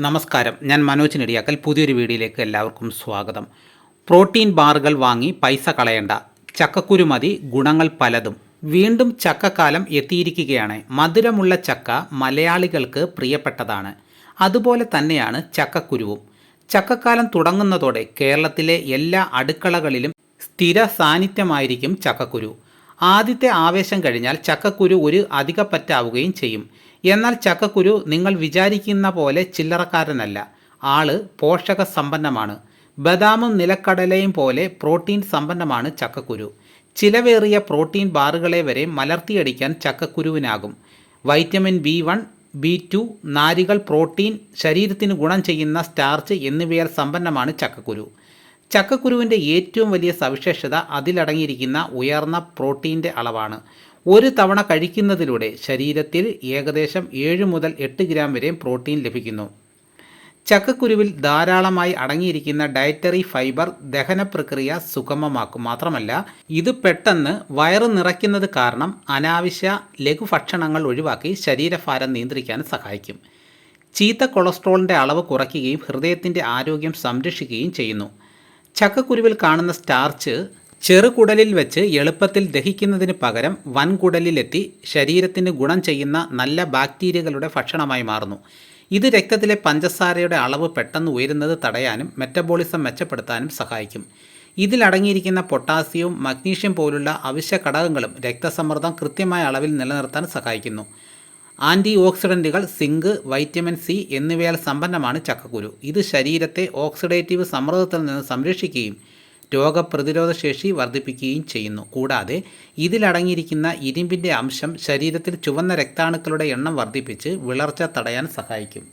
നമസ്കാരം, ഞാൻ മനോജ് നെടിയാക്കൽ. പുതിയൊരു വീഡിയോയിലേക്ക് എല്ലാവർക്കും സ്വാഗതം. പ്രോട്ടീൻ ബാറുകൾ വാങ്ങി പൈസ കളയണ്ട, ചക്കക്കുരു മതി, ഗുണങ്ങൾ പലതും. വീണ്ടും ചക്കക്കാലം എത്തിയിരിക്കുകയാണ്. മധുരമുള്ള ചക്ക മലയാളികൾക്ക് പ്രിയപ്പെട്ടതാണ്. അതുപോലെ തന്നെയാണ് ചക്കക്കുരുവും. ചക്കക്കാലം തുടങ്ങുന്നതോടെ കേരളത്തിലെ എല്ലാ അടുക്കളകളിലും സ്ഥിര സാന്നിധ്യമായിരിക്കും ചക്കക്കുരു. ആദ്യത്തെ ആവേശം കഴിഞ്ഞാൽ ചക്കക്കുരു ഒരു അധികപ്പറ്റാവുകയും ചെയ്യും. എന്നാൽ ചക്കക്കുരു നിങ്ങൾ വിചാരിക്കുന്ന പോലെ ചില്ലറക്കാരനല്ല. ആള് പോഷക സമ്പന്നമാണ്. ബദാമും നിലക്കടലയും പോലെ പ്രോട്ടീൻ സമ്പന്നമാണ് ചക്കക്കുരു. ചിലവേറിയ പ്രോട്ടീൻ ബാറുകളെ വരെ മലർത്തിയടിക്കാൻ ചക്കക്കുരുവിനാകും. വൈറ്റമിൻ B1, B2, നാരുകൾ, പ്രോട്ടീൻ, ശരീരത്തിന് ഗുണം ചെയ്യുന്ന സ്റ്റാർച്ച് എന്നിവയാൽ സമ്പന്നമാണ് ചക്കക്കുരു. ചക്കക്കുരുവിൻ്റെ ഏറ്റവും വലിയ സവിശേഷത അതിലടങ്ങിയിരിക്കുന്ന ഉയർന്ന പ്രോട്ടീൻ്റെ അളവാണ്. ഒരു തവണ കഴിക്കുന്നതിലൂടെ ശരീരത്തിൽ ഏകദേശം 7 മുതൽ 8 ഗ്രാം വരെ പ്രോട്ടീൻ ലഭിക്കുന്നു. ചക്കക്കുരുവിൽ ധാരാളമായി അടങ്ങിയിരിക്കുന്ന ഡയറ്ററി ഫൈബർ ദഹന പ്രക്രിയ സുഗമമാക്കും. മാത്രമല്ല, ഇത് പെട്ടെന്ന് വയറ് നിറയ്ക്കുന്നത് കാരണം അനാവശ്യ ലഘുഭക്ഷണങ്ങൾ ഒഴിവാക്കി ശരീരഭാരം നിയന്ത്രിക്കാൻ സഹായിക്കും. ചീത്ത കൊളസ്ട്രോളിൻ്റെ അളവ് കുറയ്ക്കുകയും ഹൃദയത്തിൻ്റെ ആരോഗ്യം സംരക്ഷിക്കുകയും ചെയ്യുന്നു. ചക്കക്കുരുവിൽ കാണുന്ന സ്റ്റാർച്ച് ചെറുകുടലിൽ വെച്ച് എളുപ്പത്തിൽ ദഹിക്കുന്നതിന് പകരം വൻകുടലിലെത്തി ശരീരത്തിന് ഗുണം ചെയ്യുന്ന നല്ല ബാക്ടീരിയകളുടെ ഭക്ഷണമായി മാറുന്നു. ഇത് രക്തത്തിലെ പഞ്ചസാരയുടെ അളവ് പെട്ടെന്ന് ഉയരുന്നത് തടയാനും മെറ്റബോളിസം മെച്ചപ്പെടുത്താനും സഹായിക്കും. ഇതിലടങ്ങിയിരിക്കുന്ന പൊട്ടാസ്യവും മഗ്നീഷ്യം പോലുള്ള അവശ്യ ഘടകങ്ങളും രക്തസമ്മർദ്ദം കൃത്യമായ അളവിൽ നിലനിർത്താൻ സഹായിക്കുന്നു. ആൻറ്റി ഓക്സിഡൻറ്റുകൾ, സിങ്ക്, വൈറ്റമിൻ C എന്നിവയാൽ സമ്പന്നമാണ് ചക്കക്കുരു. ഇത് ശരീരത്തെ ഓക്സിഡേറ്റീവ് സമ്മർദ്ദത്തിൽ നിന്ന് സംരക്ഷിക്കുകയും രോഗപ്രതിരോധ ശേഷി വർദ്ധിപ്പിക്കുകയും ചെയ്യുന്നു. കൂടാതെ ഇതിലടങ്ങിയിരിക്കുന്ന ഇരുമ്പിൻ്റെ അംശം ശരീരത്തിൽ ചുവന്ന രക്താണുക്കളുടെ എണ്ണം വർദ്ധിപ്പിച്ച് വിളർച്ച തടയാൻ സഹായിക്കും.